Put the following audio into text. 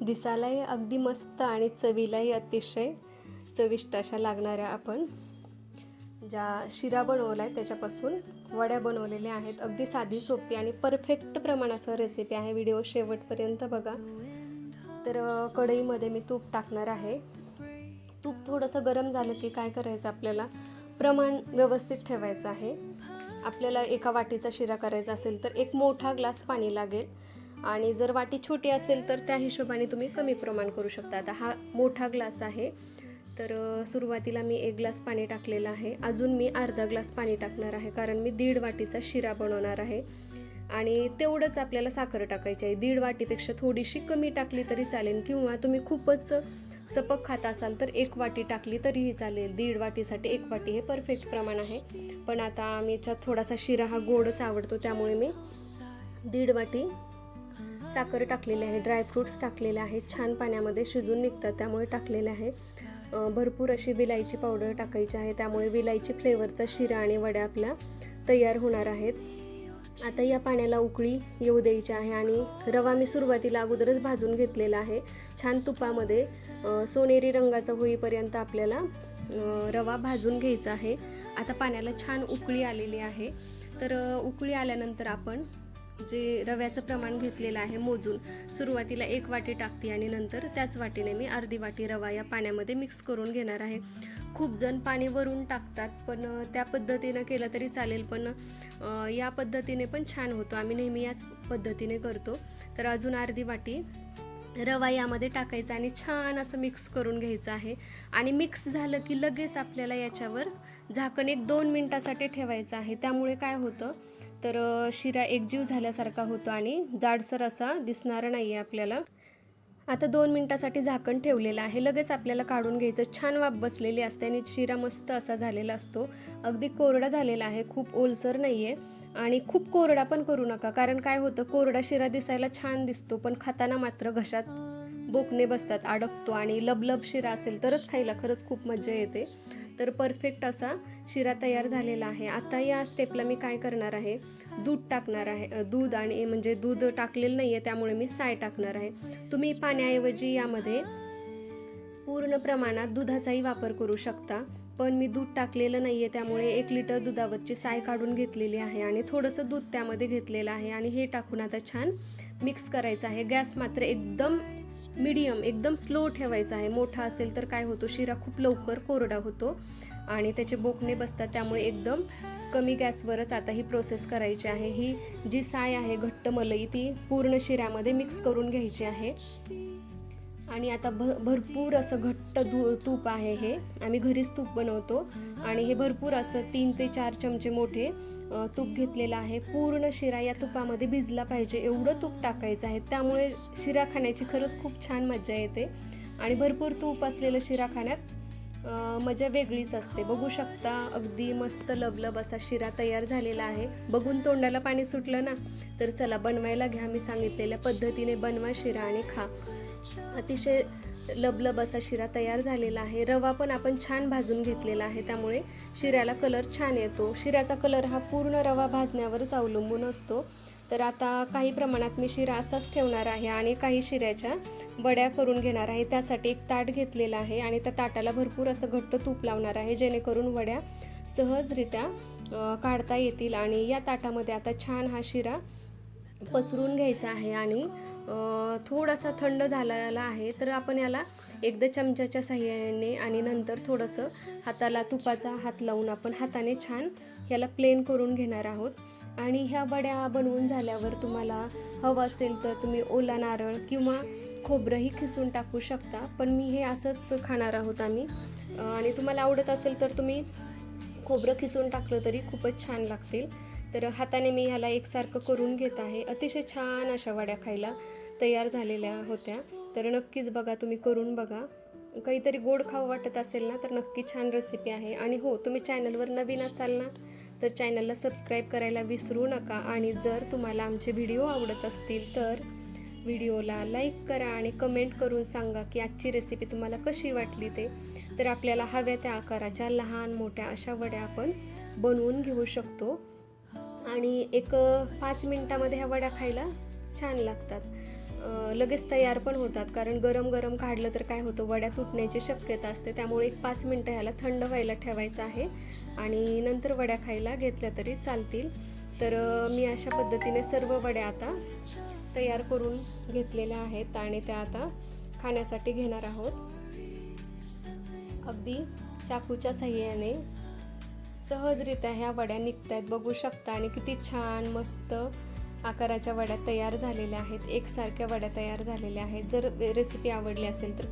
दिसायलाही अगदी मस्त आणि चवीलाही अतिशय चविष्ट अशा लागणाऱ्या आपण ज्या शिरा बनवला आहे त्याच्यापासून वड्या बनवलेल्या आहेत. अगदी साधी सोपी आणि परफेक्ट प्रमाणासह रेसिपी आहे. व्हिडिओ शेवटपर्यंत बघा. तर कढईमध्ये मी तूप टाकणार आहे. तूप थोडंसं गरम झालं की काय करायचं, आपल्याला प्रमाण व्यवस्थित ठेवायचं आहे. आपल्याला एका वाटीचा शिरा करायचा असेल तर एक मोठा ग्लास पाणी लागेल आणि जर वाटी छोटी असेल तर त्या हिशोबाने तुम्ही कमी प्रमाण करू शकता. आता हा मोठा ग्लास आहे तर सुरुवातीला मी 1 ग्लास पाणी टाकलेलं आहे. अजून मी अर्धा ग्लास पाणी टाकणार आहे कारण मी 1.5 वाटीचा शिरा बनवणार आहे आणि तेवढंच आपल्याला साखर टाकायची आहे. 1.5 वाटीपेक्षा थोडीशी कमी टाकली तरी चालेल किंवा तुम्ही खूपच सपक खाता असाल तर 1 वाटी टाकली तरीही चालेल. 1.5 वाटीसाठी 1 वाटी हे परफेक्ट प्रमाण आहे. पण आता आमच्यात थोडासा शिरा हा गोडच आवडतो त्यामुळे मी 1.5 वाटी साखर टाकलेली आहे. ड्रायफ्रूट्स टाकलेले आहेत, छान पाण्यामध्ये शिजून निघतात त्यामुळे टाकलेले आहे. भरपूर अशी विलायची पावडर टाकायची आहे त्यामुळे विलायची फ्लेवरचा शिरा आणि वड्या आपल्या तयार होणार आहेत. आता या पाण्याला उकळी येऊ द्यायची आहे आणि रवा मी सुरुवातीला अगोदरच भाजून घेतलेला आहे. छान तुपामध्ये सोनेरी रंगाचा होईपर्यंत आपल्याला रवा भाजून घ्यायचा आहे. आता पाण्याला छान उकळी आलेली आहे. तर उकळी आल्यानंतर आपण जे रव्याचं प्रमाण घेतलेलं आहे मोजून सुरुवातीला 1 वाटी टाकते आणि नंतर त्याच वाटीने मी अर्धी वाटी रवा या पाण्यामध्ये मिक्स करून घेणार आहे. खूप जण पाणी वरून टाकतात पण त्या पद्धतीनं केलं तरी चालेल, पण या पद्धतीने पण छान होतो. आम्ही नेहमी याच पद्धतीने करतो. तर अजून अर्धी वाटी रवा यामध्ये टाकायचा आणि छान असं मिक्स करून घ्यायचं आहे आणि मिक्स झालं की लगेच आपल्याला याच्यावर झाकण 1-2 मिनिटासाठी ठेवायचं आहे. त्यामुळे काय होतं तर शिरा एकजीव झाल्यासारखा होतो आणि जाडसर असा दिसणार नाही आहे आपल्याला. आता 2 मिनिटासाठी झाकण ठेवलेलं आहे. लगेच आपल्याला काढून घ्यायचं. छान वाफ बसलेली असते आणि शिरा मस्त असा झालेला असतो. अगदी कोरडा झालेला आहे, खूप ओलसर नाही आहे आणि खूप कोरडा पण करू नका कारण काय होतं कोरडा शिरा दिसायला छान दिसतो पण खाताना मात्र घशात बोकणे बसतात, अडकतो आणि लबलब शिरा असेल तरच खायला खरंच खूप मजा येते. तर परफेक्ट असा शिरा तयार झालेला आहे. आता या स्टेपला मी काय करणार आहे, दूध टाकणार आहे. दूध आणि म्हणजे दूध टाकलेलं नाही आहे त्यामुळे मी साय टाकणार आहे. तुम्ही पाण्याऐवजी यामध्ये पूर्ण प्रमाणात दुधाचाही वापर करू शकता, पण मी दूध टाकलेलं नाही आहे त्यामुळे 1 लिटर दुधावरची साय काढून घेतलेली आहे आणि थोडंसं दूध त्यामध्ये घेतलेलं आहे आणि हे टाकून आता छान मिक्स करायचं आहे. गॅस मात्र एकदम मीडियम, एकदम स्लो ठेवायचा आहे. मोठा असेल तर काय होतो शिरा खूप लवकर कोरडा होतो आणि त्याचे बोकणे बसतात त्यामुळे एकदम कमी गॅसवरच आता ही प्रोसेस करायची आहे. ही जी साय आहे घट्ट मलई ती पूर्ण शिऱ्यामध्ये मिक्स करून घ्यायची आहे आणि आता भरपूर असं घट्ट तूप आहे. हे आम्ही घरीच तूप बनवतो आणि हे भरपूर असं 3 ते 4 चमचे मोठे तूप घेतलेलं आहे. पूर्ण शिरा या तुपामध्ये भिजला पाहिजे एवढं तूप टाकायचं आहे. त्यामुळे शिरा खाण्याची खरंच खूप छान मजा येते आणि भरपूर तूप असलेलं शिरा खाण्यात मजा वेगळीच असते. बघू शकता अगदी मस्त लबलब असा शिरा तयार झालेला आहे. बघून तोंडाला पाणी सुटलं ना, तर चला बनवायला घ्या. मी सांगितलेल्या पद्धतीने बनवा शिरा आणि खा. अतिशय लबलब असा शिरा तयार झालेला आहे. रवा पण आपण छान भाजून घेतलेला आहे त्यामुळे शिऱ्याला कलर छान येतो. शिऱ्याचा कलर हा पूर्ण रवा भाजण्यावरच अवलंबून असतो. तर आता काही प्रमाणात मी शिरा असाच ठेवणार आहे आणि काही शिऱ्याच्या वड्या करून घेणार आहे. त्यासाठी एक ताट घेतलेलं आहे आणि त्या ताटाला भरपूर असं घट्ट तूप लावणार आहे जेणेकरून वड्या सहजरित्या काढता येतील आणि या ताटामध्ये आता छान हा शिरा पसरून घ्यायचा आहे आणि थोडासा थंड झालेला आहे तर आपण याला एकदा चमच्याच्या साहाय्याने आणि नंतर थोडंसं हाताला तुपाचा हात लावून आपण हाताने छान याला प्लेन करून घेणार आहोत. आणि ह्या वड्या बनवून झाल्यावर तुम्हाला हवं असेल तर तुम्ही ओला नारळ किंवा खोबरंही खिसून टाकू शकता, पण मी हे असंच खाणार आहोत आम्ही आणि तुम्हाला आवडत असेल तर तुम्ही खोबरं खिसून टाकलं तरी खूपच छान लागतील. तर हाताने मी ह्याला एकसारखं करून घेत आहे. अतिशय छान अशा वड्या खायला तयार झालेल्या होत्या. तर नक्कीच बघा, तुम्ही करून बघा. काहीतरी गोड खावं वाटत असेल ना तर नक्की छान रेसिपी आहे. आणि हो, तुम्ही चॅनलवर नवीन असाल ना तर चॅनलला सबस्क्राईब करायला विसरू नका आणि जर तुम्हाला आमचे व्हिडिओ आवडत असतील तर व्हिडिओला लाईक करा आणि कमेंट करून सांगा की आजची रेसिपी तुम्हाला कशी वाटली ते. तर आपल्याला हव्या त्या आकाराच्या लहान मोठ्या अशा वड्या आपण बनवून घेऊ शकतो आणि एक 5 मिनिटामध्ये ह्या वड्या खायला छान लागतात. लगेच तयार पण होतात, कारण गरम गरम काढलं तर काय होतं, वड्या तुटण्याची शक्यता असते. त्यामुळे एक 5 मिनटं ह्याला थंड व्हायला ठेवायचं आहे आणि नंतर वड्या खायला घेतल्या तरी चालतील. तर मी अशा पद्धतीने सर्व वड्या आता तयार करून घेतलेल्या आहेत आणि त्या आता खाण्यासाठी घेणार आहोत. अगदी चाकूच्या साहाय्याने सहजरित्या ह्या वड्या निघतायत, बघू शकता. आणि किती छान मस्त आकाराच्या वड्या तयार झालेल्या आहेत, एकसारख्या वड्या तयार झालेल्या आहेत. जर रेसिपी आवडली असेल तर